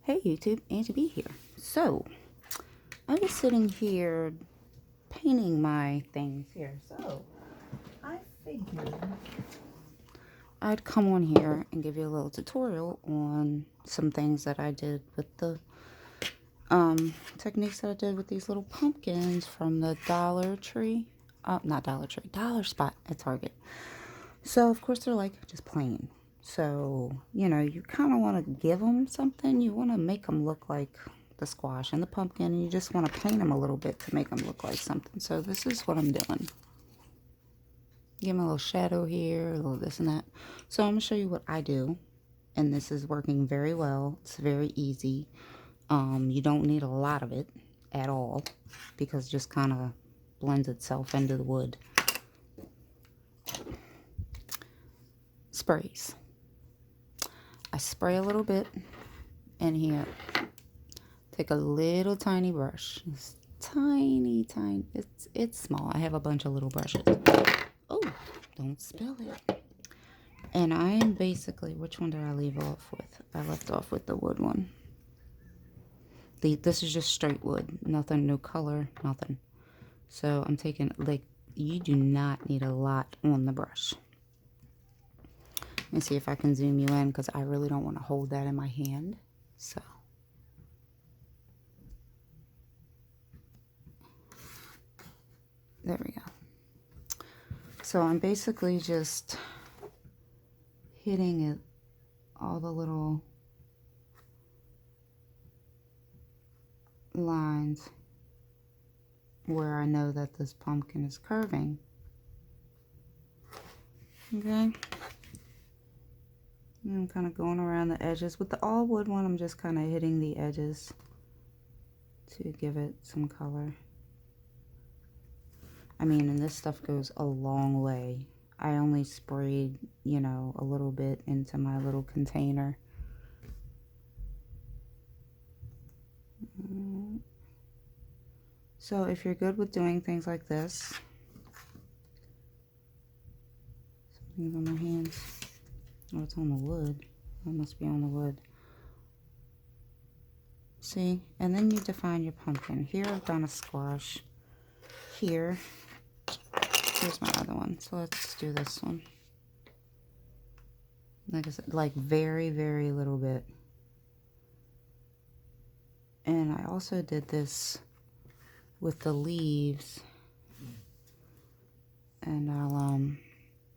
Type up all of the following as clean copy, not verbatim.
Hey YouTube, Angie B here. So, I was sitting here painting my things here. So, I figured I'd come on here and give you a little tutorial on some things that I did with the techniques that I did with these little pumpkins from the Dollar Tree. Not Dollar Tree, Dollar Spot at Target. So, of course, they're like just plain. So, you kind of want to give them something. You want to make them look like the squash and the pumpkin. And you just want to paint them a little bit to make them look like something. So, this is what I'm doing. Give them a little shadow here, a little this and that. So, I'm going to show you what I do. And this is working very well. It's very easy. You don't need a lot of it at all because it just kind of blends itself into the wood. Sprays. I spray a little bit in here. Take a little tiny brush. It's tiny. It's small. I have a bunch of little brushes. Oh, don't spill it. And I am basically, which one did I leave off with? I left off with the wood one. This is just straight wood. Nothing, no color, nothing. So I'm taking, like, you do not need a lot on the brush. Let me see if I can zoom you in because I really don't want to hold that in my hand. So. There we go. So I'm basically just hitting it, all the little lines where I know that this pumpkin is curving. Okay. And I'm kind of going around the edges. With the all wood one, I'm just kind of hitting the edges to give it some color. I mean, and this stuff goes a long way. I only sprayed, a little bit into my little container. So if you're good with doing things like this, something's on my hands. Oh, it's on the wood. It must be on the wood. See? And then you define your pumpkin. Here I've done a squash. Here's my other one. So let's do this one. Like I said, like very, very little bit. And I also did this with the leaves. And I'll,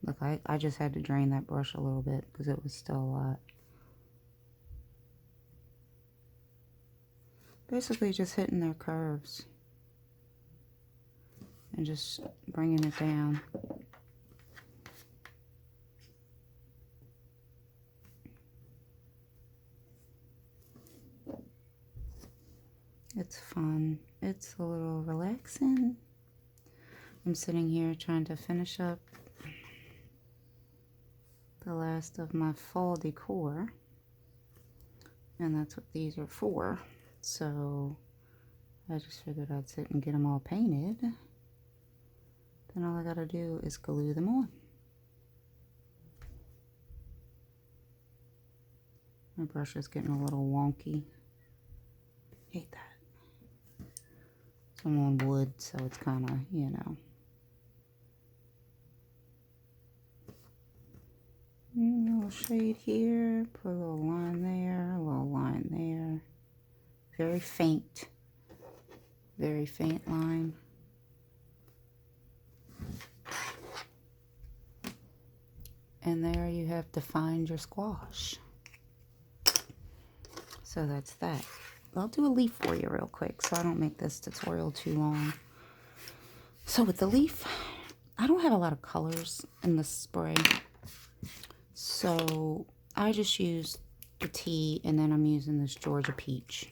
look, I just had to drain that brush a little bit because it was still a lot. Basically just hitting their curves. And just bringing it down. It's fun. It's a little relaxing. I'm sitting here trying to finish up the last of my fall decor. And that's what these are for. So I just figured I'd sit and get them all painted. Then all I gotta do is glue them on. My brush is getting a little wonky. Hate that. So I'm on wood, so it's kind of, A little shade here, put a little line there, a little line there. Very faint line. And there you have defined your squash. So that's that. I'll do a leaf for you real quick so I don't make this tutorial too long. So with the leaf, I don't have a lot of colors in the spray. So I just use the tea and then I'm using this Georgia peach.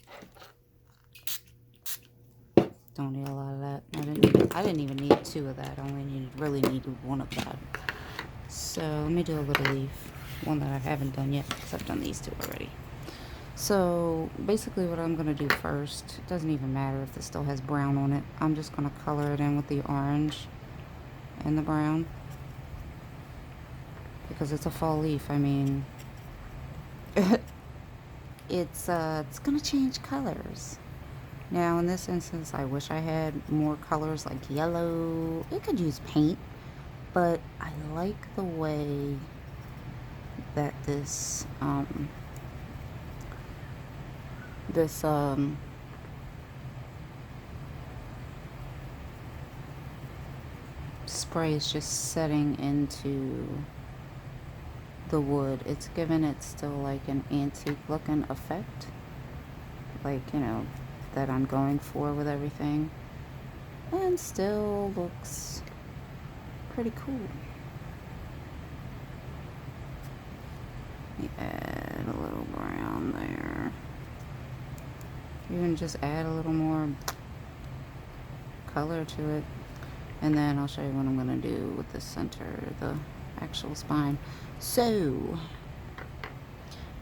Don't need a lot of that. I didn't even need 2 of that. I only really needed 1 of that. So let me do a little leaf. One that I haven't done yet because I've done these 2 already. So basically what I'm going to do first, it doesn't even matter if this still has brown on it. I'm just going to color it in with the orange and the brown. Because it's a fall leaf, I mean. it's gonna change colors. Now in this instance, I wish I had more colors like yellow. It could use paint, but I like the way that this spray is just setting into the wood. It's giving it still like an antique looking effect, like, you know, that I'm going for with everything, and still looks pretty cool. You add a little brown there. Even just add a little more color to it. And then I'll show you what I'm going to do with the center, the actual spine. So,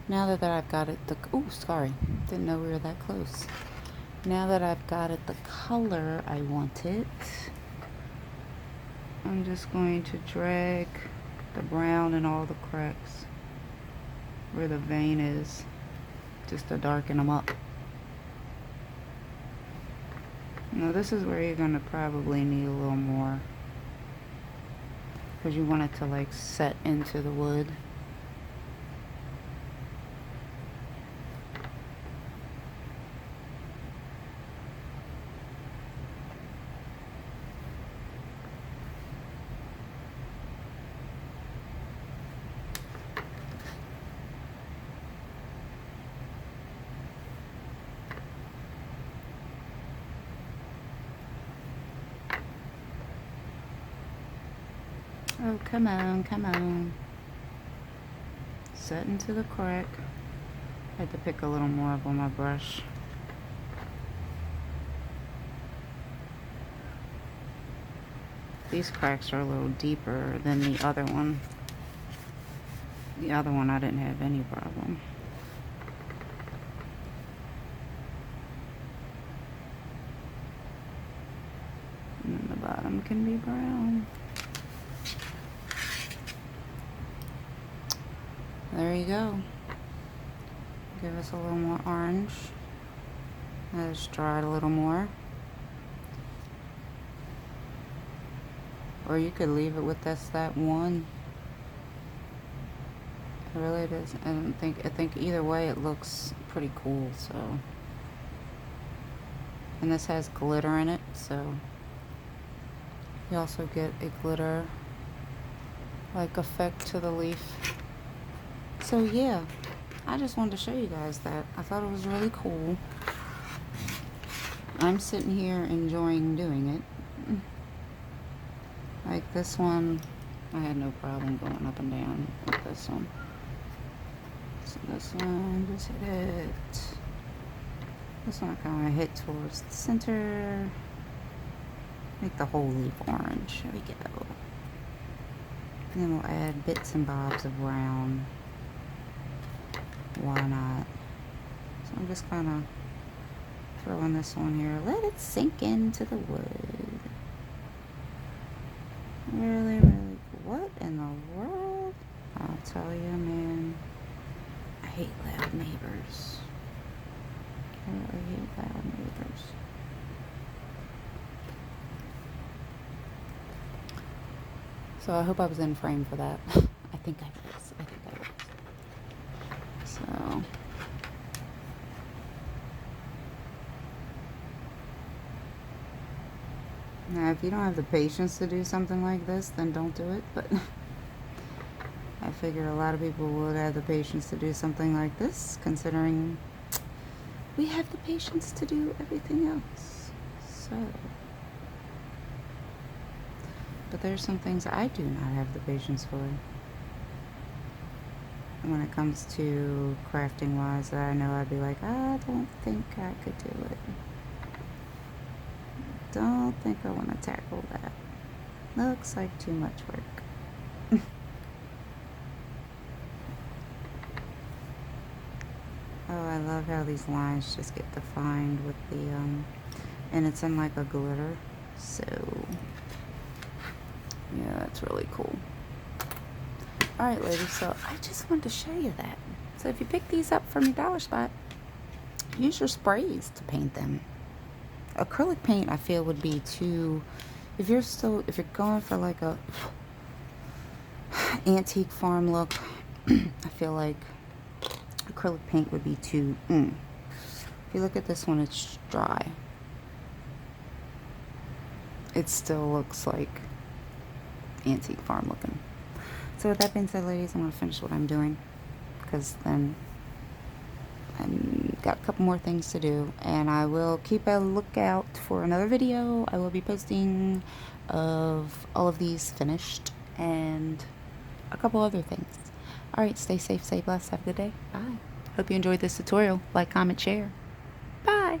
now that I've got it, oh, sorry, didn't know we were that close. Now that I've got it the color I want it, I'm just going to drag the brown in all the cracks where the vein is, just to darken them up. Now this is where you're going to probably need a little more, because you want it to like set into the wood. Oh, come on, come on. Set into the crack. I had to pick a little more up on my brush. These cracks are a little deeper than the other one. The other one I didn't have any problem. And then the bottom can be brown. There you go. Give us a little more orange. Let's draw it a little more. Or you could leave it with that one. It really does. I think either way it looks pretty cool, so. And this has glitter in it, so you also get a glitter like effect to the leaf. So yeah, I just wanted to show you guys that. I thought it was really cool. I'm sitting here enjoying doing it. Like this one, I had no problem going up and down with this one. So this one, just hit it. This one I kind of hit towards the center. Make the whole leaf orange. There we go. And then we'll add bits and bobs of brown. Why not? So I'm just kind of throwing this one here. Let it sink into the wood. Really, really, what in the world? I'll tell you, man. I hate loud neighbors. I really hate loud neighbors. So I hope I was in frame for that. I think I was. So. Now, if you don't have the patience to do something like this, then don't do it. But I figure a lot of people would have the patience to do something like this, considering we have the patience to do everything else. So. But there's some things I do not have the patience for. When it comes to crafting wise, I know I'd be like, I don't think I could do it. Don't think I want to tackle that. Looks like too much work. Oh, I love how these lines just get defined with the, and it's in like a glitter. So, yeah, that's really cool. Alright, ladies, so I just wanted to show you that. So if you pick these up from your dollar spot, use your sprays to paint them. Acrylic paint, I feel, would be too, if you're going for like a antique farm look, I feel like acrylic paint would be too, If you look at this one, it's dry. It still looks like antique farm looking. So with that being said, ladies, I'm going to finish what I'm doing, because then I've got a couple more things to do, and I will keep a lookout for another video. I will be posting of all of these finished and a couple other things. Alright, stay safe, stay blessed, have a good day. Bye. Hope you enjoyed this tutorial. Like, comment, share. Bye.